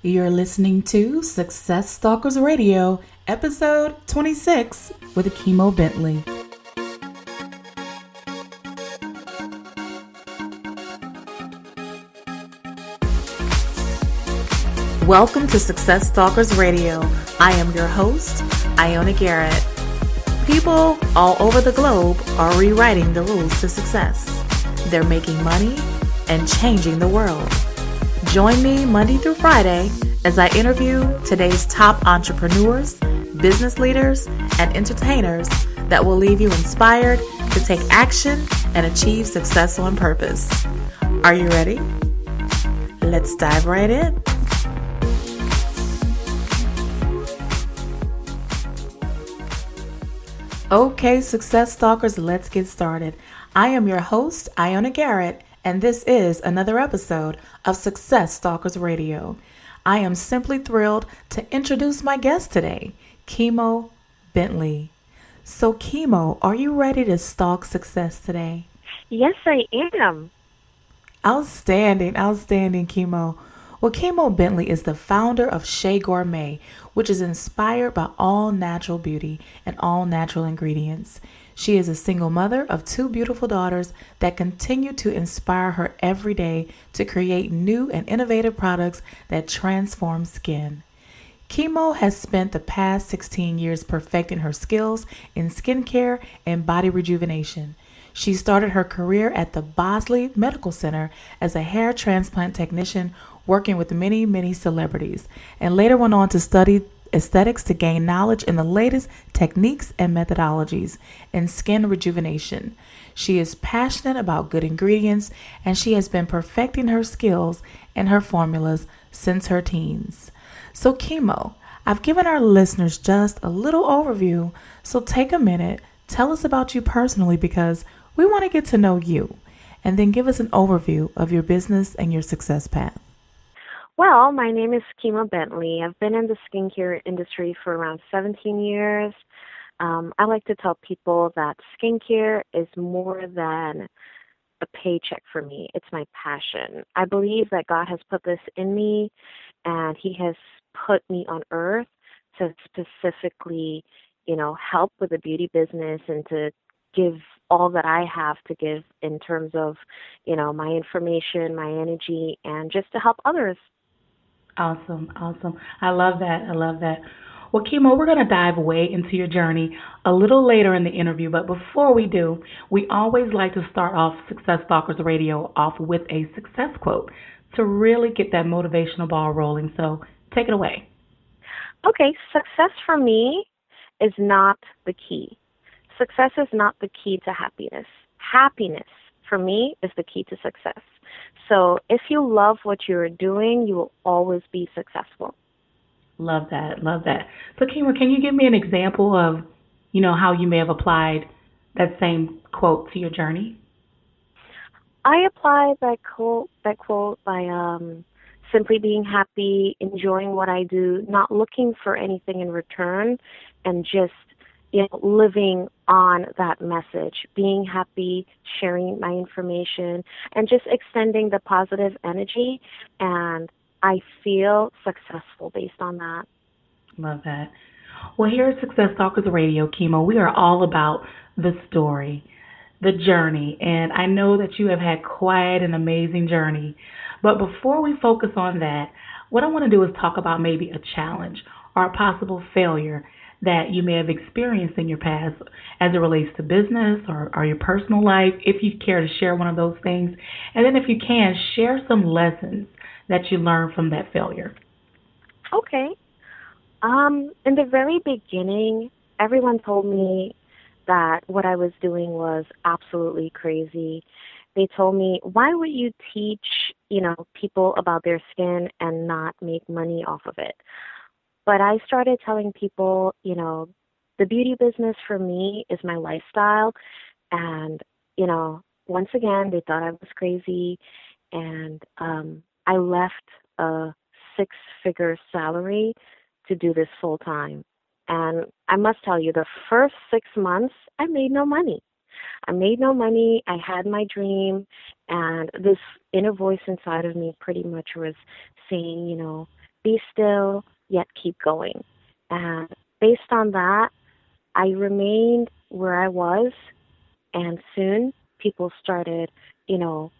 You're listening to Success Stalkers Radio, episode 26 with Kimo Bentley. Welcome to Success Stalkers Radio. I am your host, Ioana Garrett. People all over the globe are rewriting the rules to success. They're making money and changing the world. Join me Monday through Friday as I interview today's top entrepreneurs, business leaders, and entertainers that will leave you inspired to take action and achieve success on purpose. Are you ready? Let's dive right in. Okay, Success Stalkers, let's get started. I am your host, Ioana Garrett, and this is another episode of Success Stalkers Radio. I am simply thrilled to introduce my guest today, Kimo Bentley. So, Kimo, are you ready to stalk success today? Yes, I am. Outstanding, Kimo. Well, Kimo Bentley is the founder of Shea Gourmet, which is inspired by all natural beauty and all natural ingredients. She is a single mother of two beautiful daughters that continue to inspire her every day to create new and innovative products that transform skin. Kimo has spent the past 16 years perfecting her skills in skincare and body rejuvenation. She started her career at the Bosley Medical Center as a hair transplant technician, working with many celebrities, and later went on to study aesthetics to gain knowledge in the latest techniques and methodologies in skin rejuvenation. She is passionate about good ingredients, and she has been perfecting her skills and her formulas since her teens. So, Kimo, I've given our listeners just a little overview, so take a minute, tell us about you personally, because we want to get to know you, and then give us an overview of your business and your success path. Well, my name is Kimo Bentley. I've been in the skincare industry for around 17 years. I like to tell people that skincare is more than a paycheck for me. It's my passion. I believe that God has put this in me, and He has put me on earth to specifically, help with the beauty business and to give all that I have to give in terms of, my information, my energy, and just to help others. Awesome. I love that. Well, Kimo, we're going to dive way into your journey a little later in the interview, but before we do, we always like to start off Success Stalkers Radio off with a success quote to really get that motivational ball rolling. So take it away. Okay, success for me is not the key. Success is not the key to happiness. Happiness, for me, is the key to success. So if you love what you're doing, you will always be successful. Love that. So, Kima, can you give me an example of, how you may have applied that same quote to your journey? I apply that quote by simply being happy, enjoying what I do, not looking for anything in return, and just living on that message, being happy, sharing my information, and just extending the positive energy. And I feel successful based on that. Love that. Well, here at Success Talkers Radio, Kimo, we are all about the story, the journey, and I know that you have had quite an amazing journey. But before we focus on that, what I want to do is talk about maybe a challenge or a possible failure that you may have experienced in your past as it relates to business or your personal life, if you care to share one of those things. And then if you can, share some lessons that you learned from that failure. Okay. In the very beginning, everyone told me that what I was doing was absolutely crazy. They told me, why would you teach, people about their skin and not make money off of it? But I started telling people, the beauty business for me is my lifestyle. And, once again, they thought I was crazy. And I left a six-figure salary to do this full time. And I must tell you, the first 6 months, I made no money. I had my dream, and this inner voice inside of me pretty much was saying, be still, yet keep going. And based on that, I remained where I was, and soon people started, you know,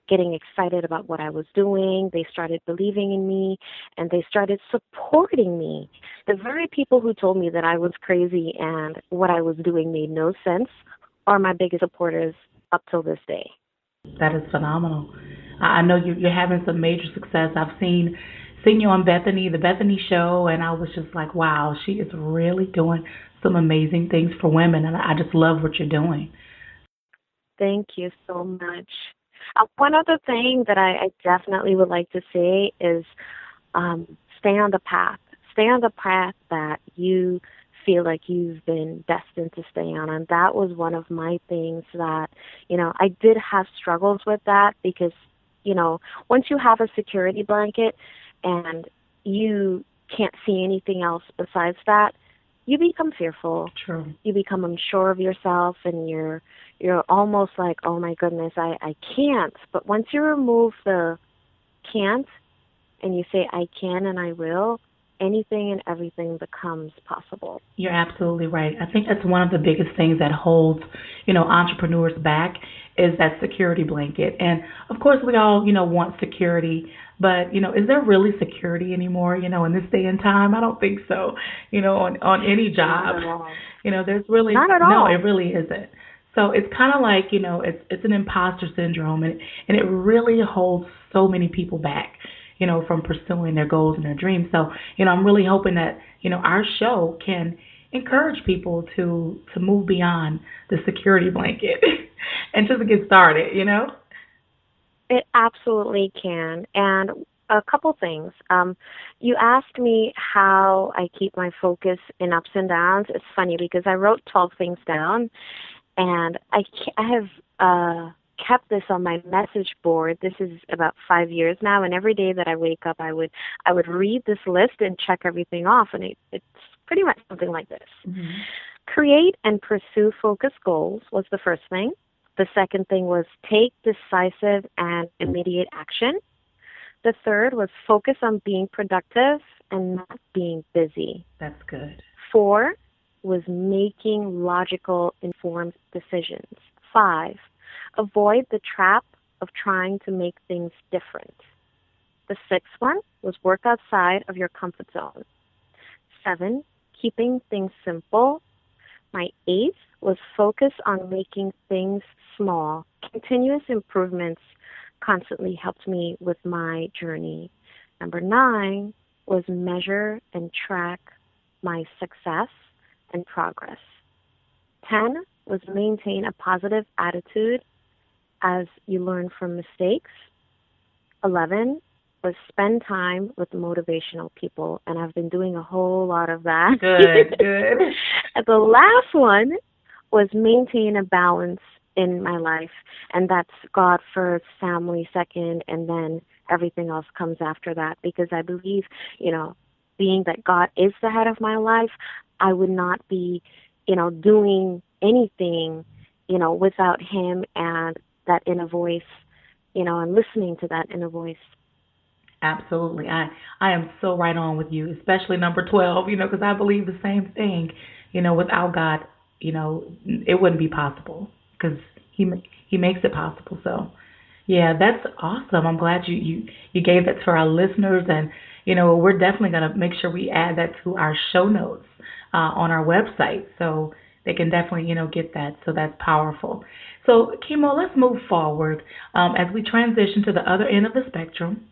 getting excited about what I was doing. They started believing in me and they started supporting me. The very people who told me that I was crazy and what I was doing made no sense are my biggest supporters up till this day. That is phenomenal. I know you're having some major success. I've seen you on Bethany, the Bethany Show, and I was just like, wow, she is really doing some amazing things for women, and I just love what you're doing. Thank you so much. One other thing that I definitely would like to say is um, stay on the path. Stay on the path that you feel like you've been destined to stay on. And that was one of my things that, I did have struggles with that because, once you have a security blanket and you can't see anything else besides that, you become fearful. True. You become unsure of yourself and you're almost like, oh my goodness, I can't. But once you remove the can't and you say, I can and I will, anything and everything becomes possible. You're absolutely right. I think that's one of the biggest things that holds, entrepreneurs back is that security blanket. And of course, we all, want security, but is there really security anymore? In this day and time, I don't think so. On any Not job, at all. there's really Not at no, all. it really isn't. So it's kind of like it's an imposter syndrome, and it really holds so many people back, from pursuing their goals and their dreams. So I'm really hoping that our show can encourage people to move beyond the security blanket and just get started. It absolutely can. And a couple things. You asked me how I keep my focus in ups and downs. It's funny because I wrote 12 things down, and I have kept this on my message board. This is about 5 years now, and every day that I wake up, I would read this list and check everything off, and it's pretty much something like this. Mm-hmm. Create and pursue focused goals was the first thing. The second thing was take decisive and immediate action. The third was focus on being productive and not being busy. That's good. 4 was making logical, informed decisions. 5, avoid the trap of trying to make things different. The sixth one was work outside of your comfort zone. 7, keeping things simple. My 8th was focus on making things small. Continuous improvements constantly helped me with my journey. Number 9 was measure and track my success and progress. 10 was maintain a positive attitude as you learn from mistakes. 11 was spend time with motivational people, and I've been doing a whole lot of that. Good, good. And the last one was maintain a balance in my life, and that's God first, family second, and then everything else comes after that, because I believe, being that God is the head of my life, I would not be, doing anything, without him and that inner voice, and listening to that inner voice. Absolutely. I am so right on with you, especially number 12, because I believe the same thing. Without God, it wouldn't be possible because he makes it possible. So, yeah, that's awesome. I'm glad you gave that to our listeners, and we're definitely going to make sure we add that to our show notes on our website so they can definitely get that. So that's powerful. So, Kimo, let's move forward as we transition to the other end of the spectrum,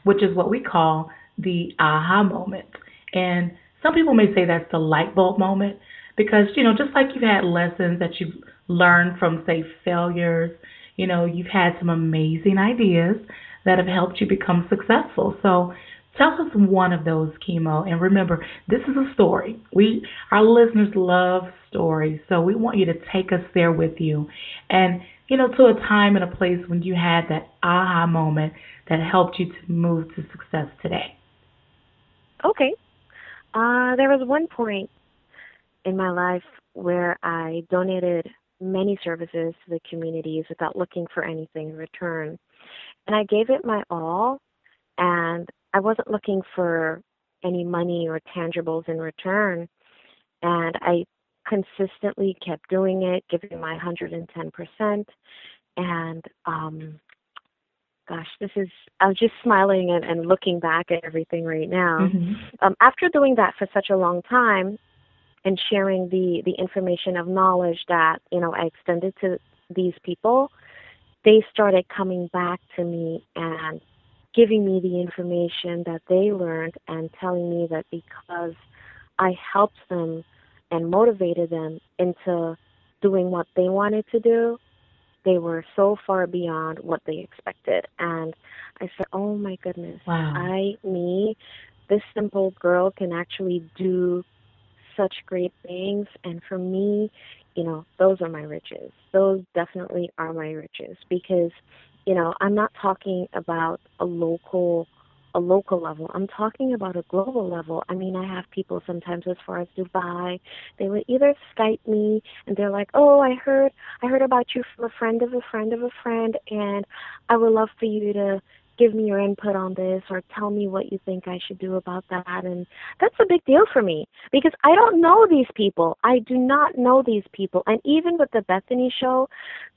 which is what we call the aha moment. And some people may say that's the light bulb moment because, just like you've had lessons that you've learned from, say, failures, you've had some amazing ideas that have helped you become successful. So tell us one of those, Kimo. And remember, this is a story. Our listeners love stories, so we want you to take us there with you. And, to a time and a place when you had that aha moment that helped you to move to success today. Okay. There was one point in my life where I donated many services to the communities without looking for anything in return. And I gave it my all, and I wasn't looking for any money or tangibles in return. And I consistently kept doing it, giving my 110%. And gosh, I'm just smiling and looking back at everything right now. Mm-hmm. After doing that for such a long time and sharing the information of knowledge that, I extended to these people, they started coming back to me and giving me the information that they learned and telling me that because I helped them and motivated them into doing what they wanted to do, they were so far beyond what they expected. And I said, oh my goodness, Wow. this simple girl can actually do such great things. And for me, those are my riches. Those definitely are my riches because, I'm not talking about a local level. I'm talking about a global level. I mean, I have people sometimes as far as Dubai. They would either Skype me and they're like, "Oh, I heard about you from a friend of a friend of a friend, and I would love for you to give me your input on this or tell me what you think I should do about that." And that's a big deal for me because I don't know these people. I do not know these people. And even with the Bethany show,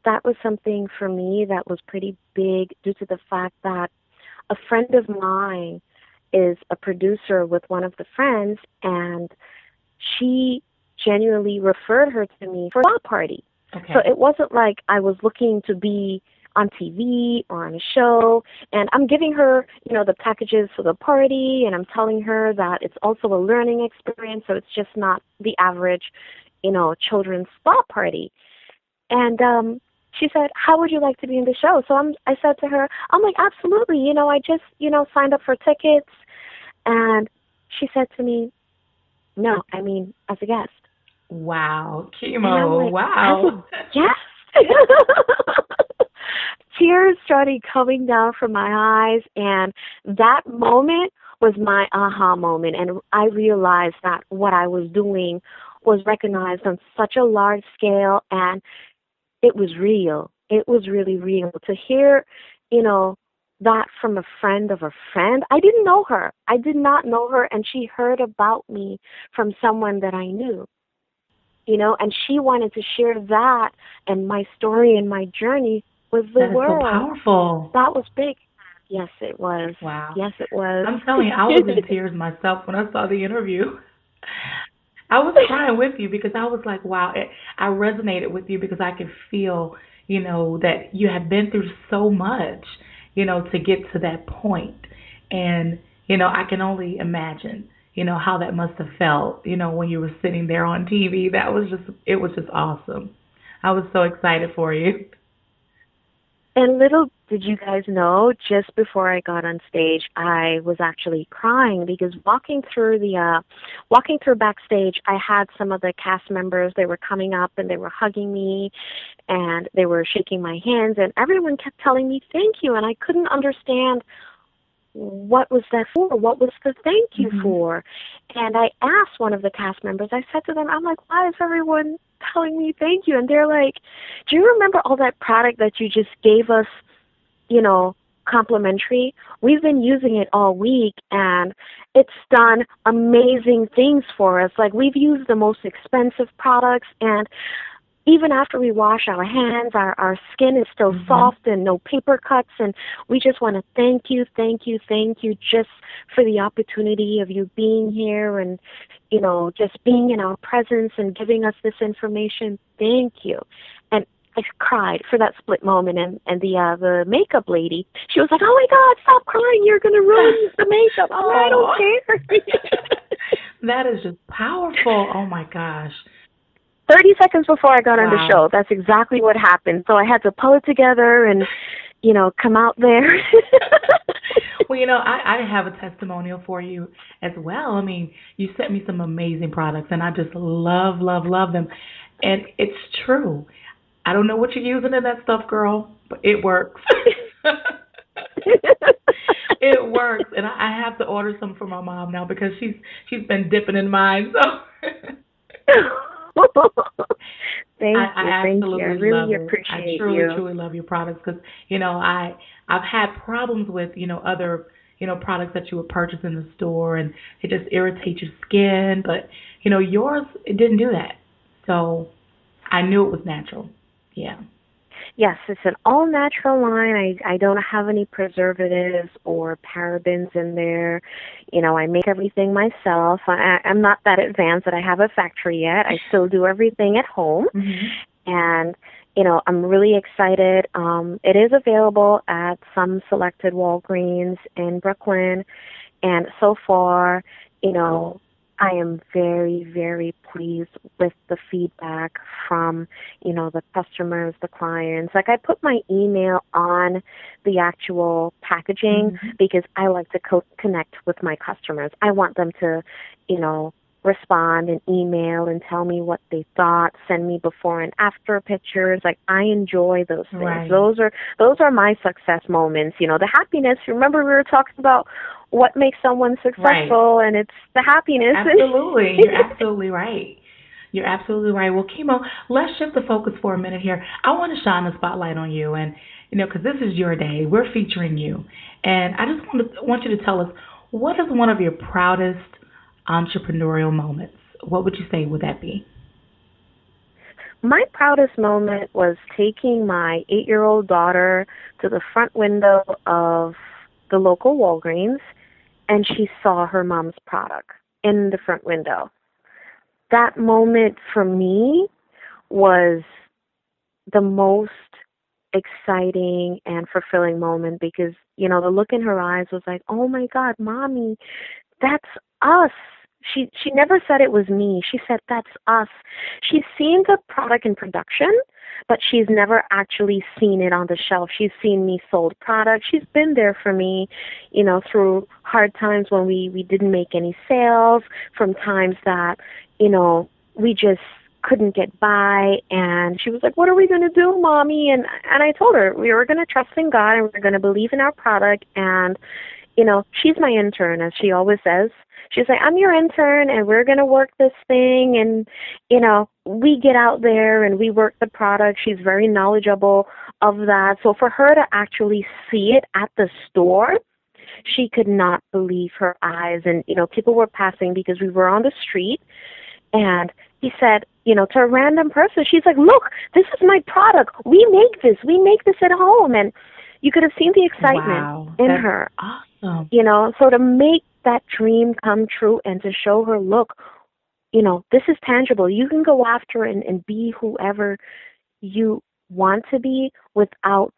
that was something for me that was pretty big due to the fact that a friend of mine is a producer with one of the friends, and she genuinely referred her to me for a spa party. So Okay. it wasn't like I was looking to be on TV or on a show, and I'm giving her, the packages for the party, and I'm telling her that it's also a learning experience, so it's just not the average, children's spa party. And she said, "How would you like to be in the show?" So I said to her, I'm like, "Absolutely. I just, signed up for tickets." And she said to me, "No, I mean, as a guest." Wow. And I'm Chemo. like, "As a Wow. guest?" Tears started coming down from my eyes. And that moment was my aha moment. And I realized that what I was doing was recognized on such a large scale, and it was real. It was really real. To hear, you know, that from a friend of a friend. I didn't know her. I did not know her, and she heard about me from someone that I knew, and she wanted to share that and my story and my journey with the That is so world. powerful. That was big. Yes, it was. Wow. Yes, it was. I'm telling you, I was in tears myself when I saw the interview. I was crying with you because I was like, wow, I resonated with you because I could feel, that you had been through so much, to get to that point. And, I can only imagine, how that must have felt, when you were sitting there on TV. It was just awesome. I was so excited for you. And little did you guys know, just before I got on stage, I was actually crying because walking through backstage, I had some of the cast members. They were coming up and they were hugging me, and they were shaking my hands, and everyone kept telling me thank you, and I couldn't understand what was that for? What was the thank you Mhm. for? And I asked one of the cast members, I said to them, I'm like, why is everyone telling me thank you? And they're like, do you remember all that product that you just gave us, you know, complimentary? We've been using it all week, and it's done amazing things for us. Like, we've used the most expensive products, and even after we wash our hands, our skin is still Mhm. soft and no paper cuts. And we just want to thank you just for the opportunity of you being here and, just being in our presence and giving us this information. Thank you. And I cried for that split moment. And the makeup lady, she was like, oh my God, stop crying. You're going to ruin the makeup. I'm like, I don't Oh, care. that is just powerful. Oh my gosh. 30 seconds before I got on the Wow. show, that's exactly what happened. So I had to pull it together and, come out there. Well, I have a testimonial for you as well. I mean, you sent me some amazing products, and I just love, love, love them. And it's true. I don't know what you're using in that stuff, girl, but it works. It works, and I have to order some for my mom now because she's been dipping in mine. So Thank I you, thank you. I absolutely love really it. I appreciate truly, you. truly love your products because I've had problems with other products that you would purchase in the store and it just irritates your skin. But, yours, it didn't do that. So I knew it was natural. Yeah. Yes, it's an all natural line. I don't have any preservatives or parabens in there. I make everything myself. I'm not that advanced that I have a factory yet. I still do everything at home. Hmm. And I'm really excited. It is available at some selected Walgreens in Brooklyn, and so far, you know, I am very, very pleased with the feedback from, the customers, the clients. Like, I put my email on the actual packaging Hmm. because I like to connect with my customers. I want them to, you know, respond and email and tell me what they thought, send me before and after pictures. Like, I enjoy those things. Right. Those are my success moments. The happiness. Remember, we were talking about what makes someone Right. successful, and it's the happiness. Absolutely. You're absolutely right. You're absolutely right. Well, Kimo, let's shift the focus for a minute here. I want to shine the spotlight on you, and because this is your day, we're featuring you, and I just want you to tell us what is one of your proudest entrepreneurial moments. What would you say would that be? My proudest moment was taking my 8-year-old daughter to the front window of the local Walgreens, and she saw her mom's product in the front window. That moment for me was the most exciting and fulfilling moment because, the look in her eyes was like, "Oh my God, mommy, that's us." She never said it was me. She said that's us. She's seen the product in production, but she's never actually seen it on the shelf. She's seen me sold product. She's been there for me, through hard times when we didn't make any sales, from times that, we just couldn't get by, and she was like, "What are we going to do, mommy?" And I told her we were going to trust in God and we are going to believe in our product. And she's my intern, as she always says. She's like, "I'm your intern, and we're going to work this thing." And, we get out there and we work the product. She's very knowledgeable of that. So for her to actually see it at the store, she could not believe her eyes. And, people were passing because we were on the street. And he said, to a random person, she's like, "Look, this is my product. We make this. We make this at home." And you could have seen the excitement Wow, in that's her. awesome. So to make that dream come true and to show her, look, this is tangible. You can go after and be whoever you want to be without,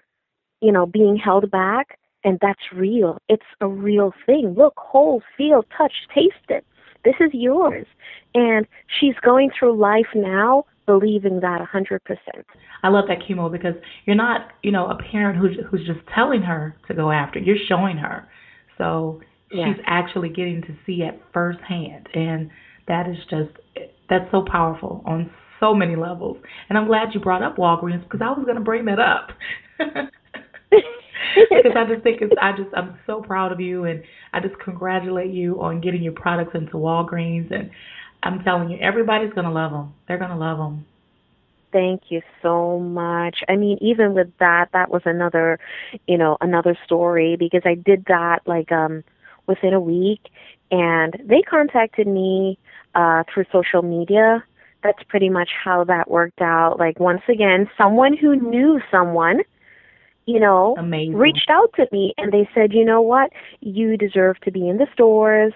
being held back. And that's real. It's a real thing. Look, hold, feel, touch, taste it. This is yours. And she's going through life now believing that 100%. I love that, Kimo, because you're not, a parent who's just telling her to go after it. You're showing her. So she's Yes. actually getting to see it firsthand. And that is just, that's so powerful on so many levels. And I'm glad you brought up Walgreens because I was going to bring that up. Because I just think I'm so proud of you, and I just congratulate you on getting your products into Walgreens. And I'm telling you, everybody's gonna love them. They're gonna love them. Thank you so much. I mean, even with that, that was another story because I did that within a week, and they contacted me through social media. That's pretty much how that worked out. Like, once again, someone who knew someone, Amazing. reached out to me, and they said, "You know what? You deserve to be in the stores."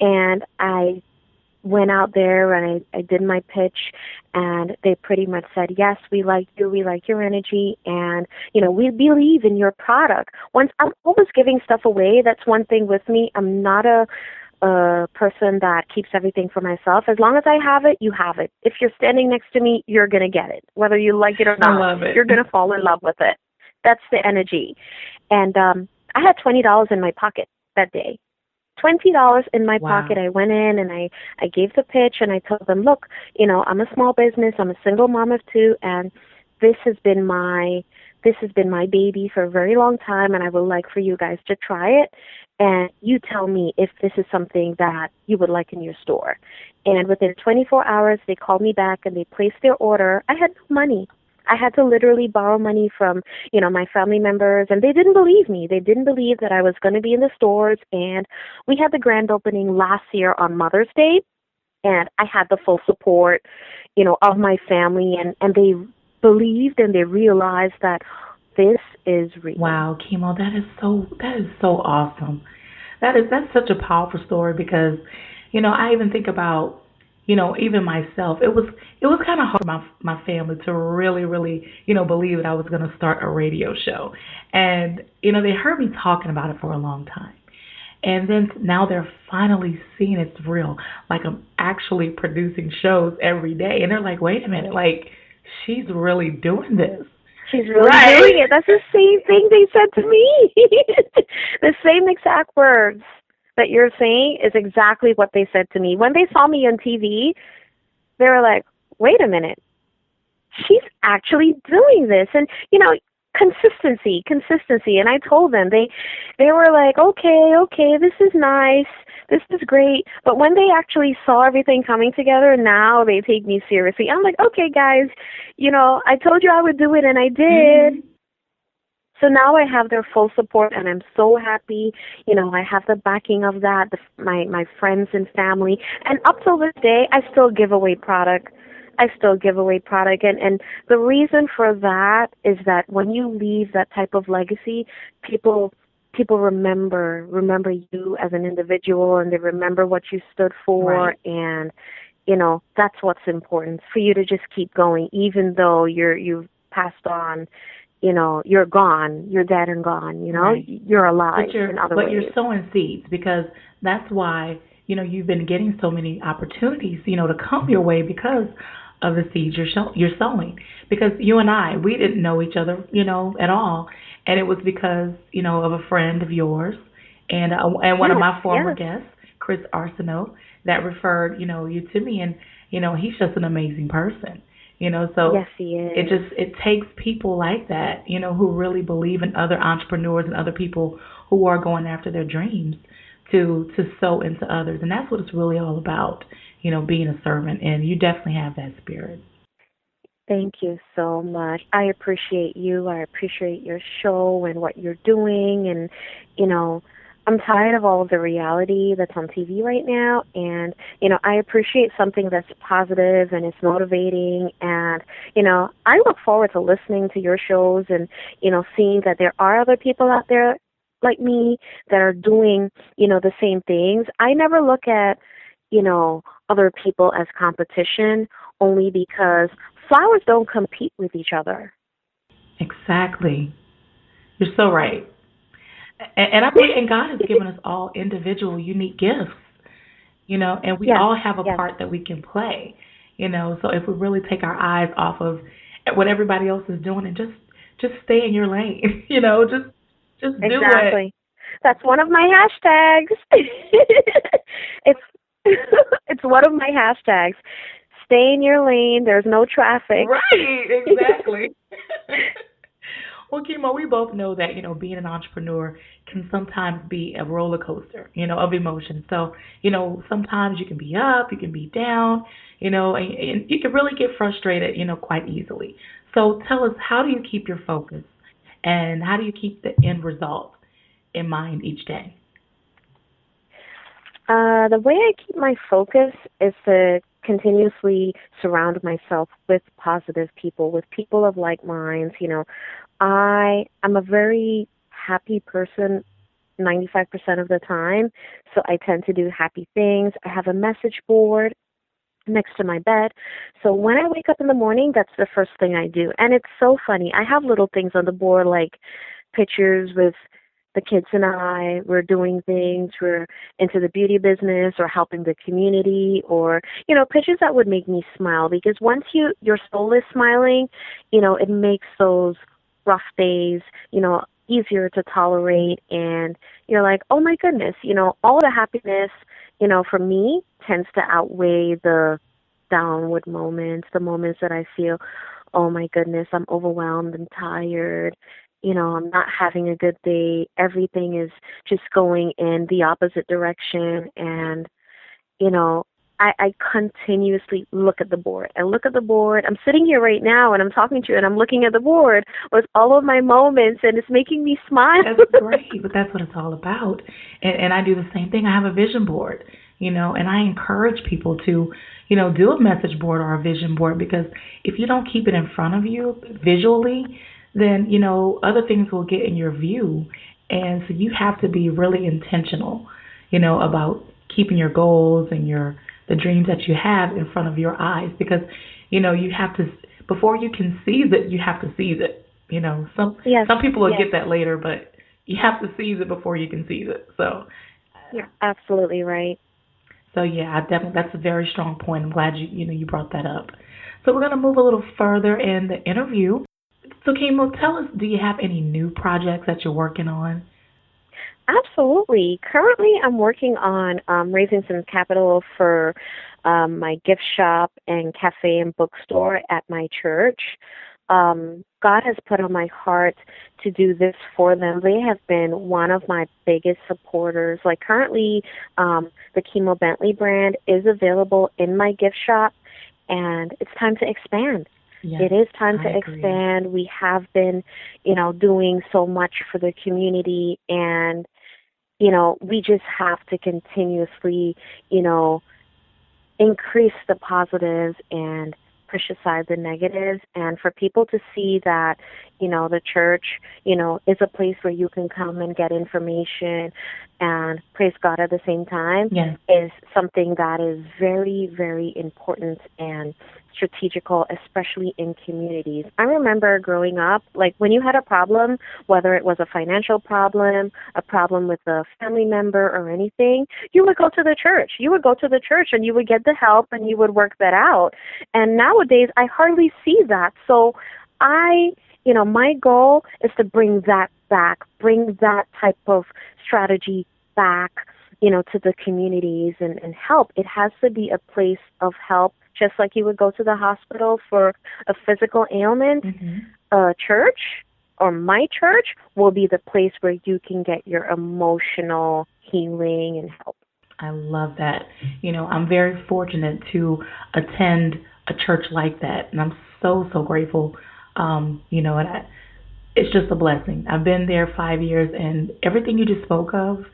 And I went out there and I did my pitch, and they pretty much said, "Yes, we like you, we like your energy, and we believe in your product." Once, I'm always giving stuff away. That's one thing with me. I'm not a person that keeps everything for myself. As long as I have it, you have it. If you're standing next to me, you're gonna get it, whether you like it or I not. love it. You're gonna fall in love with it. That's the energy. And I had $20 in my pocket that day. $20 in my pocket. Wow. I went in and I gave the pitch, and I told them, "Look, I'm a small business. I'm a single mom of two, and this has been my baby for a very long time, and I would like for you guys to try it, and you tell me if this is something that you would like in your store." And within 24 hours, they called me back and they placed their order. I had no money. I had to literally borrow money from, my family members, and they didn't believe me. They didn't believe that I was going to be in the stores, and we had the grand opening last year on Mother's Day, and I had the full support, of my family, and they believed and they realized that this is real. Wow, Kimo, that is so awesome. That's such a powerful story because, I even think about, even myself. It was kind of hard for my family to really, really, believe that I was going to start a radio show, and they heard me talking about it for a long time, and then now they're finally seeing it's real. Like I'm actually producing shows every day, and they're like, wait a minute, like she's really doing this, She's really right? doing it. That's the same thing they said to me. The same exact words that you're saying is exactly what they said to me. When they saw me on TV, they were like, wait a minute, she's actually doing this. And, consistency. And I told them, they were like, okay, this is nice. This is great. But when they actually saw everything coming together, now they take me seriously. I'm like, okay, guys, I told you I would do it, and I did. Mhm. So now I have their full support, and I'm so happy. I have the backing of that, my friends and family, and up till this day, I still give away product. And the reason for that is that when you leave that type of legacy, people people remember you as an individual, and they remember what you stood for, Right. and that's what's important for you to just keep going, even though you've passed on. You're gone, you're dead and gone. Right. You're But alive you're in other but you're ways. sowing seeds because that's why, you've been getting so many opportunities, to come your way because of the seeds you're sowing. Because you and I, we didn't know each other, at all, and it was because, of a friend of yours and one of Yes, my former yes, guests, Chris Arsenault, that referred, you to me, and he's just an amazing person. So yes, he is. it takes people like that, who really believe in other entrepreneurs and other people who are going after their dreams to sow into others, and that's what it's really all about. Being a servant, and you definitely have that spirit. Thank you so much. I appreciate you. I appreciate your show and what you're doing. And, you know, I'm tired of all of the reality that's on TV right now. And, I appreciate something that's positive and it's motivating. And, I look forward to listening to your shows and, seeing that there are other people out there like me that are doing, the same things. I never look at, other people as competition only because flowers don't compete with each other. Exactly. You're so right. And I believe, and God has given us all individual, unique gifts, and we Yes, all have a yes, part that we can play, So if we really take our eyes off of what everybody else is doing and just stay in your lane, just do it. exactly. That's one of my hashtags. it's it's one of my hashtags. Stay in your lane. There's no traffic. Right, exactly. Well, Kimo, we both know that, being an entrepreneur can sometimes be a roller coaster, of emotions. So, sometimes you can be up, you can be down, and you can really get frustrated, quite easily. So tell us, how do you keep your focus and how do you keep the end result in mind each day? The way I keep my focus is to continuously surround myself with positive people, with people of like minds. I am a very happy person 95% of the time, so I tend to do happy things. I have a message board next to my bed. So when I wake up in the morning, that's the first thing I do. And it's so funny. I have little things on the board like pictures with the kids and we're doing things, we're into the beauty business or helping the community or, pictures that would make me smile because once your soul is smiling, it makes those rough days, easier to tolerate and you're like, oh my goodness, all the happiness, for me tends to outweigh the downward moments, the moments that I feel, oh my goodness, I'm overwhelmed and tired. I'm not having a good day. Everything is just going in the opposite direction. And, you know, I continuously look at the board. I look at the board. I'm sitting here right now and I'm talking to you and I'm looking at the board with all of my moments and it's making me smile. That's great, but that's what it's all about. And I do the same thing. I have a vision board, and I encourage people to, do a message board or a vision board because if you don't keep it in front of you visually, then, other things will get in your view. And so you have to be really intentional, about keeping your goals and the dreams that you have in front of your eyes because, you have to, before you can seize it, you have to seize it. Yes, Some people will yes. get that later, but you have to seize it before you can seize it. You're absolutely right. So yeah, I definitely that's a very strong point. I'm glad you brought that up. So we're gonna move a little further in the interview. So Kimo, tell us, do you have any new projects that you're working on? Absolutely. Currently, I'm working on raising some capital for my gift shop and cafe and bookstore at my church. God has put on my heart to do this for them. They have been one of my biggest supporters. Like currently, the Kimo Bentley brand is available in my gift shop, and it's time to expand. Yes, It is time I to agree. expand. We have been, doing so much for the community, and we just have to continuously, you know, increase the positives and push aside the negatives, and for people to see that the church is a place where you can come and get information and praise God at the same time Yes. is something that is very, very important and strategical, especially in communities. I remember growing up, like when you had a problem, whether it was a financial problem, a problem with a family member or anything, you would go to the church. You would go to the church and you would get the help and you would work that out. And nowadays, I hardly see that. So my goal is to bring that back, bring that type of strategy back, to the communities and help. It has to be a place of help, just like you would go to the hospital for a physical ailment. Mhm. A church or my church will be the place where you can get your emotional healing and help. I love that. I'm very fortunate to attend a church like that, and I'm so grateful. And it's just a blessing. I've been there 5 years, and everything you just spoke of,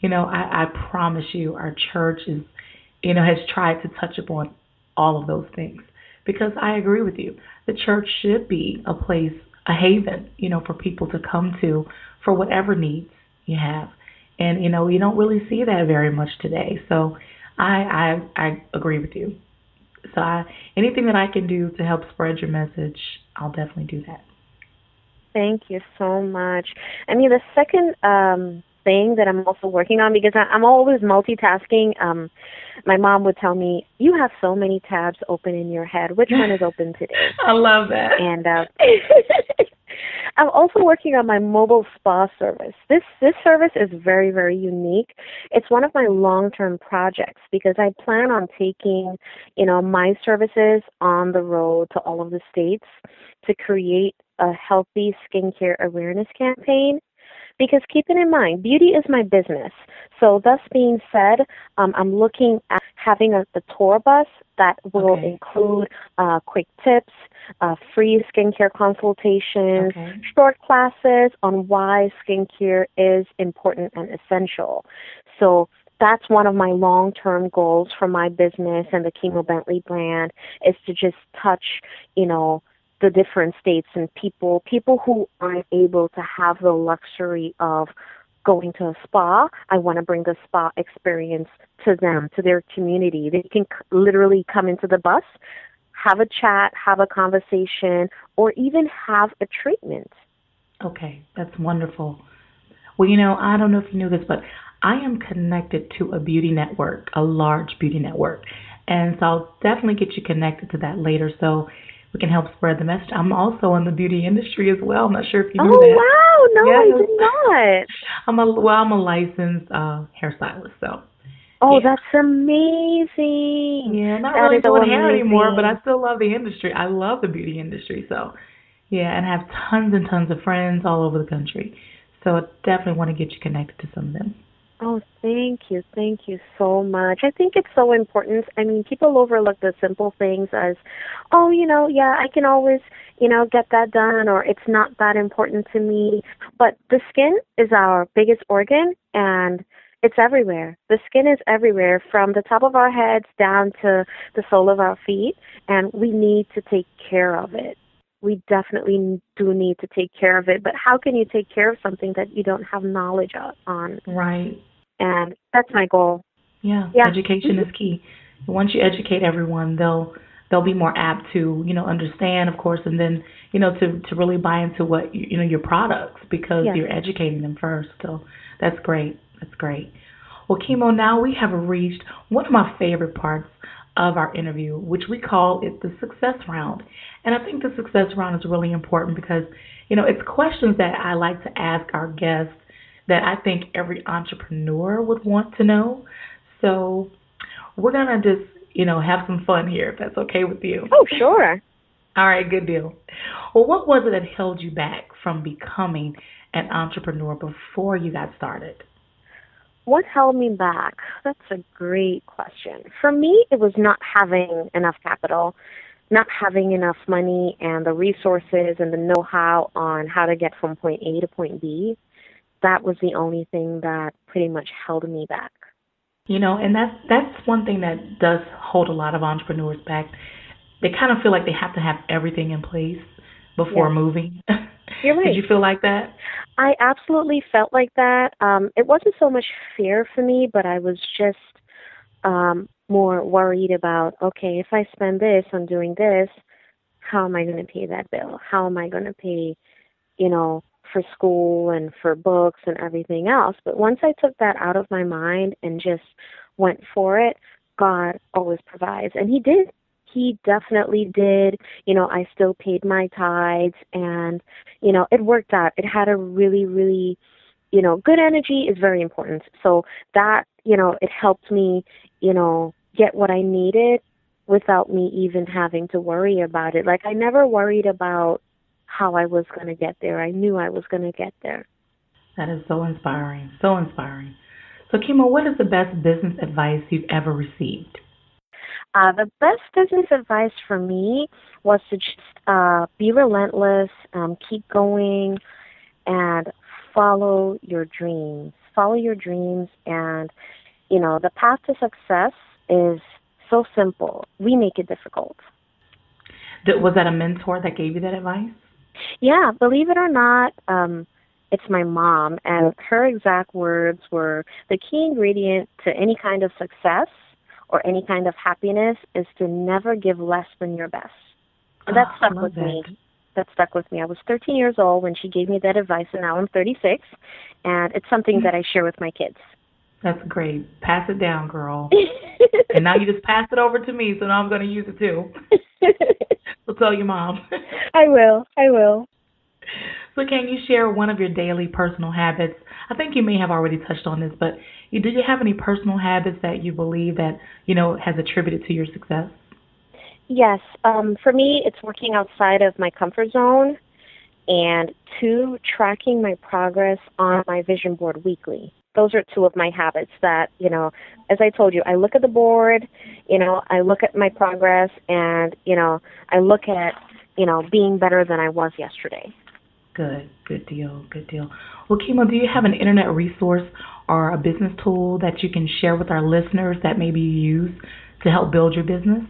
I promise you, our church has tried to touch upon all of those things because I agree with you. The church should be a place, a haven, for people to come to for whatever needs you have, and you don't really see that very much today. So I agree with you. So anything that I can do to help spread your message, I'll definitely do that. Thank you so much. I mean, the second thing that I'm also working on, because I'm always multitasking, my mom would tell me, you have so many tabs open in your head. Which one is open today? I love that. And I'm also working on my mobile spa service. This service is very, very unique. It's one of my long-term projects because I plan on taking, my services on the road to all of the states to create a healthy skincare awareness campaign. Because keep it in mind, beauty is my business. So thus being said, I'm looking at having a tour bus that will Okay. include quick tips, free skincare consultations, Okay. short classes on why skincare is important and essential. So that's one of my long-term goals for my business and the Kimo Bentley brand is to just touch, you know, the different states and people who aren't able to have the luxury of going to a spa. I want to bring the spa experience to them, to their community. They can literally come into the bus, have a chat, have a conversation, or even have a treatment. Okay, that's wonderful. Well, I don't know if you knew this, but I am connected to a beauty network, a large beauty network. And so I'll definitely get you connected to that later so we can help spread the message. I'm also in the beauty industry as well. I'm not sure if you Oh, knew that. wow. No, I Yes. did not. I'm a licensed hairstylist, so Oh, yeah. that's amazing. Yeah, not That really is so doing hair anymore, but amazing. I still love the industry. I love the beauty industry, so yeah, and I have tons and tons of friends all over the country. So I definitely want to get you connected to some of them. Oh, thank you so much. I think it's so important. I mean, people overlook the simple things as, oh, yeah, I can always, get that done, or it's not that important to me. But the skin is our biggest organ, and it's everywhere. The skin is everywhere, from the top of our heads down to the sole of our feet, and we need to take care of it. We definitely do need to take care of it. But how can you take care of something that you don't have knowledge on? Right. And that's my goal. Yeah, Yeah. education Mhm. is key. Once you educate everyone, they'll be more apt to understand, of course, and then to really buy into what your products because Yes. you're educating them first. So that's great. That's great. Well, Chemo, now we have reached one of my favorite parts of our interview, which we call it the success round. And I think the success round is really important because it's questions that I like to ask our guests that I think every entrepreneur would want to know. So we're gonna just, have some fun here if that's okay with you. Oh, sure. All right, good deal. Well, what was it that held you back from becoming an entrepreneur before you got started? What held me back? That's a great question. For me, it was not having enough capital, not having enough money and the resources and the know-how on how to get from point A to point B. That was the only thing that pretty much held me back. And that's one thing that does hold a lot of entrepreneurs back. They kind of feel like they have to have everything in place before Yes, moving. you're Did right. you feel like that? I absolutely felt like that. It wasn't so much fear for me, but I was just more worried about, okay, if I spend this on doing this, how am I going to pay that bill? How am I going to pay, for school and for books and everything else? But once I took that out of my mind and just went for it, God always provides. And He did. He definitely did. I still paid my tithes, and, it worked out. It had a really, really, good energy is very important. So that, it helped me, get what I needed without me even having to worry about it. Like, I never worried about how I was going to get there. I knew I was going to get there. That is so inspiring. So inspiring. So, Kimo, what is the best business advice you've ever received? The best business advice for me was to just be relentless, keep going, and follow your dreams. Follow your dreams, and the path to success is so simple. We make it difficult. Was that a mentor that gave you that advice? Yeah, believe it or not, it's my mom, and her exact words were, the key ingredient to any kind of success or any kind of happiness is to never give less than your best. And that Oh, I stuck love with that. me. That stuck with me. I was 13 years old when she gave me that advice, and now I'm 36, and it's something that I share with my kids. That's great. Pass it down, girl. And now you just passed it over to me, so now I'm going to use it too. So tell your mom. I will. I will. So can you share one of your daily personal habits? I think you may have already touched on this, but do you have any personal habits that you believe that, has attributed to your success? Yes. For me, it's working outside of my comfort zone, and two, tracking my progress on my vision board weekly. Those are two of my habits that, as I told you, I look at the board, I look at my progress, and, I look at, being better than I was yesterday. Good, good deal, good deal. Well, Kimo, do you have an internet resource or a business tool that you can share with our listeners that maybe you use to help build your business?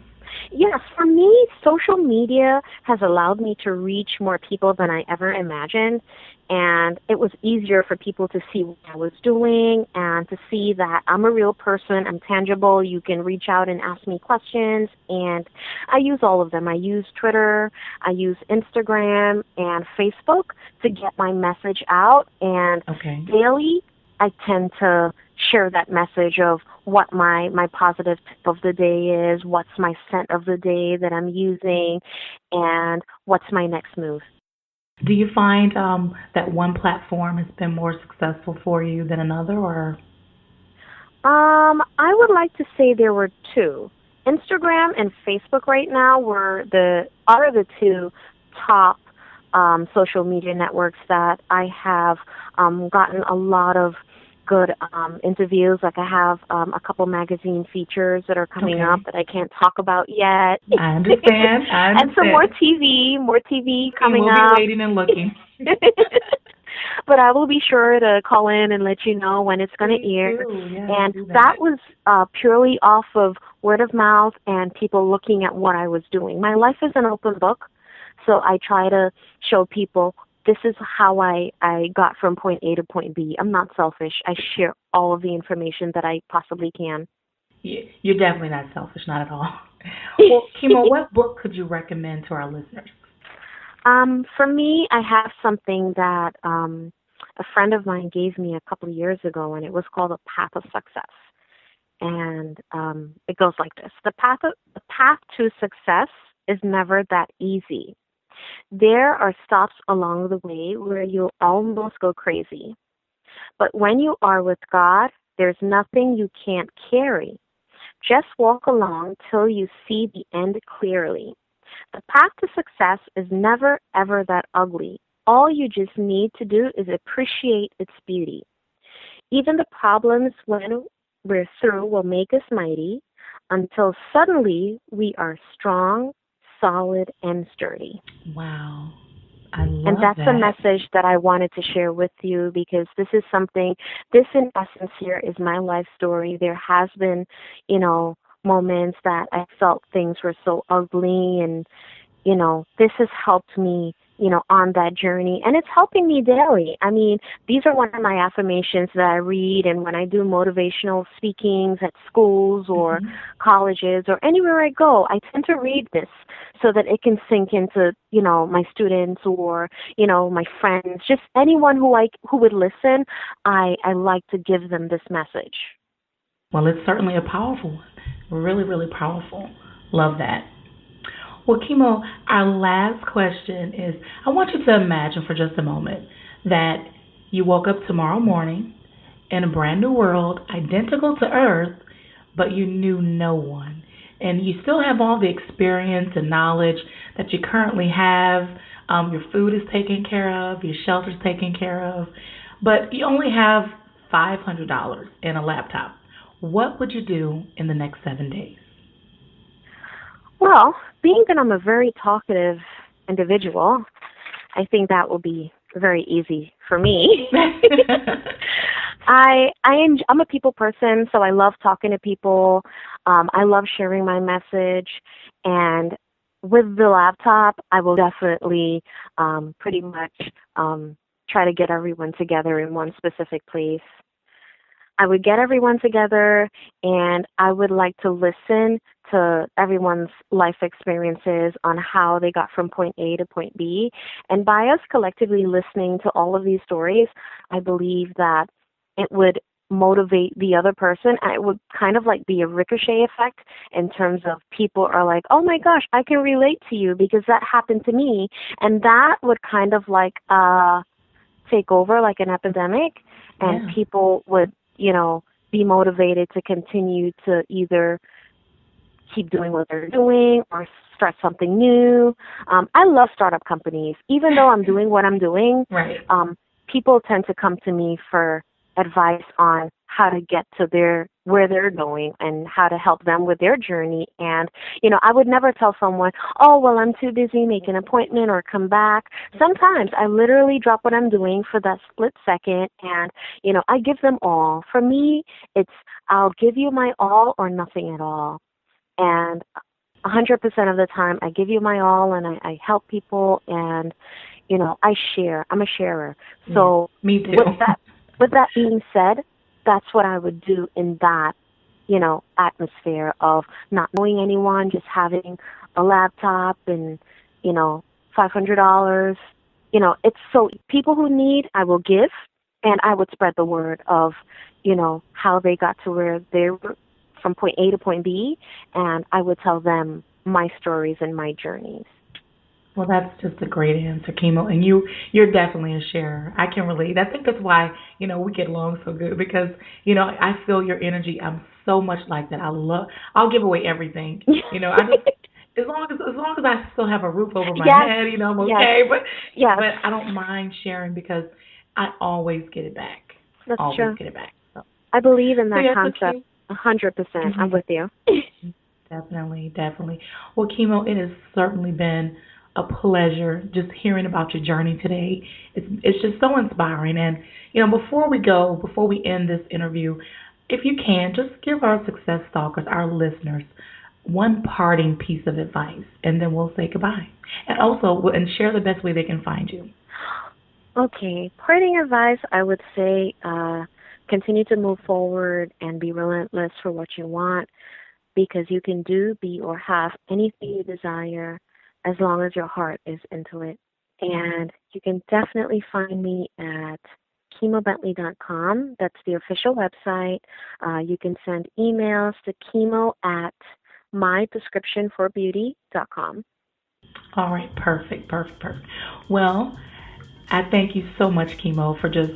Yes, for me, social media has allowed me to reach more people than I ever imagined. And it was easier for people to see what I was doing and to see that I'm a real person, I'm tangible, you can reach out and ask me questions. And I use all of them. I use Twitter, I use Instagram and Facebook to get my message out. And Okay. daily, I tend to share that message of what my positive tip of the day is, what's my scent of the day that I'm using, and what's my next move. Do you find that one platform has been more successful for you than another, or? I would like to say there were two. Instagram and Facebook right now are the two top social media networks that I have gotten a lot of good interviews. Like I have a couple magazine features that are coming up Okay. that I can't talk about yet, I understand. I and some understand. more TV We coming will be up. waiting and looking. But I will be sure to call in and let you know when it's going to Please air. do. Yes, And do that that. was purely off of word of mouth and people looking at what I was doing. My life is an open book, so I try to show people this is how I got from point A to point B. I'm not selfish. I share all of the information that I possibly can. You're definitely not selfish, not at all. Well, Kimo, what book could you recommend to our listeners? For me, I have something that a friend of mine gave me a couple of years ago, and it was called A Path of Success. And it goes like this: the path to success is never that easy. There are stops along the way where you'll almost go crazy. But when you are with God, there's nothing you can't carry. Just walk along till you see the end clearly. The path to success is never ever that ugly. All you just need to do is appreciate its beauty. Even the problems when we're through will make us mighty until suddenly we are strong, solid, and sturdy. Wow. I And love that's a that. message that I wanted to share with you because this is something, this in essence here is my life story. There has been, you know, moments that I felt things were so ugly and this has helped me, on that journey. And it's helping me daily. I mean, these are one of my affirmations that I read. And when I do motivational speakings at schools or Hmm. colleges or anywhere I go, I tend to read this so that it can sink into, my students or, my friends, just anyone who would listen. I like to give them this message. Well, it's certainly a powerful one. Really, really powerful. Love that. Well, Kimo, our last question is I want you to imagine for just a moment that you woke up tomorrow morning in a brand new world, identical to Earth, but you knew no one. And you still have all the experience and knowledge that you currently have. Your food is taken care of, your shelter's taken care of, but you only have $500 in a laptop. What would you do in the next 7 days? Well, being that I'm a very talkative individual, I think that will be very easy for me. I'm a people person, so I love talking to people. I love sharing my message, and with the laptop, I will definitely pretty much try to get everyone together in one specific place. I would get everyone together and I would like to listen to everyone's life experiences on how they got from point A to point B. And by us collectively listening to all of these stories, I believe that it would motivate the other person and it would kind of like be a ricochet effect in terms of people are like, oh my gosh, I can relate to you because that happened to me. And that would kind of like take over like an epidemic, and Yeah. people would, be motivated to continue to either keep doing what they're doing or start something new. I love startup companies. Even though I'm doing what I'm doing, Right. people tend to come to me for advice on how to get to where they're going and how to help them with their journey. And, I would never tell someone, oh, well, I'm too busy, make an appointment or come back. Sometimes I literally drop what I'm doing for that split second and, I give them all. For me, it's I'll give you my all or nothing at all. And 100% of the time, I give you my all and I help people and, I share. I'm a sharer. Yeah. So Me too. with that being said, that's what I would do in that, atmosphere of not knowing anyone, just having a laptop and, you know, $500. It's so people who need, I will give, and I would spread the word of, how they got to where they were from point A to point B, and I would tell them my stories and my journeys. Well, that's just a great answer, Kimo. And you're definitely a sharer. I can relate. I think that's why, we get along so good because, I feel your energy. I'm so much like that. I'll give away everything. I just as long as I still have a roof over my Yes, head, I'm yes, okay. But yes. but I don't mind sharing because I always get it back. That's always true. get it back. I believe in So that yes, concept okay. 100%. I'm Mhm. with you. Definitely, definitely. Well, Kimo, it has certainly been a pleasure just hearing about your journey today. It's just so inspiring. And before we go, before we end this interview, if you can, just give our success stalkers, our listeners, one parting piece of advice, and then we'll say goodbye. And also, and share the best way they can find you. Okay, parting advice, I would say continue to move forward and be relentless for what you want because you can do, be, or have anything you desire as long as your heart is into it. And you can definitely find me at KimoBentley.com. That's the official website. You can send emails to chemo at myprescriptionforbeauty.com. All right, perfect, perfect, perfect. Well, I thank you so much, Kimo, for just,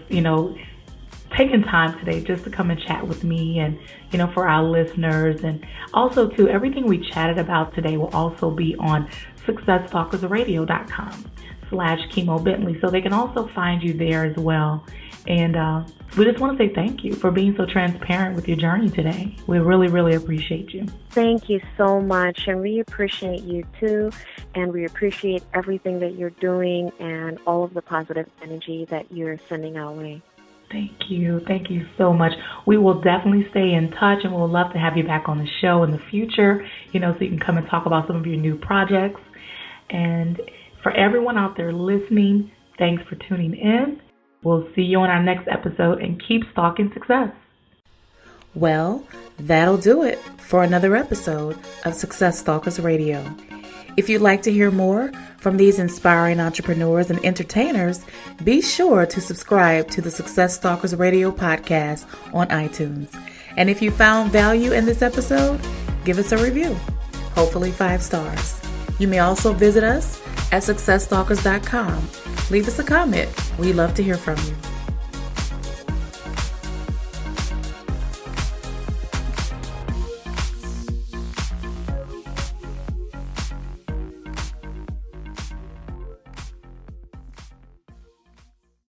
taking time today just to come and chat with me and, for our listeners. And also, too, everything we chatted about today will also be on successtalkersradio.com/Kimo Bentley. So they can also find you there as well. And we just want to say thank you for being so transparent with your journey today. We really, really appreciate you. Thank you so much, and we appreciate you too, and we appreciate everything that you're doing and all of the positive energy that you're sending our way. Thank you. Thank you so much. We will definitely stay in touch, and we'll love to have you back on the show in the future, so you can come and talk about some of your new projects. And for everyone out there listening, thanks for tuning in. We'll see you on our next episode, and keep stalking success. Well, that'll do it for another episode of Success Stalkers Radio. If you'd like to hear more from these inspiring entrepreneurs and entertainers, be sure to subscribe to the Success Stalkers Radio podcast on iTunes. And if you found value in this episode, give us a review, hopefully 5 stars. You may also visit us at successstalkers.com. Leave us a comment. We'd love to hear from you.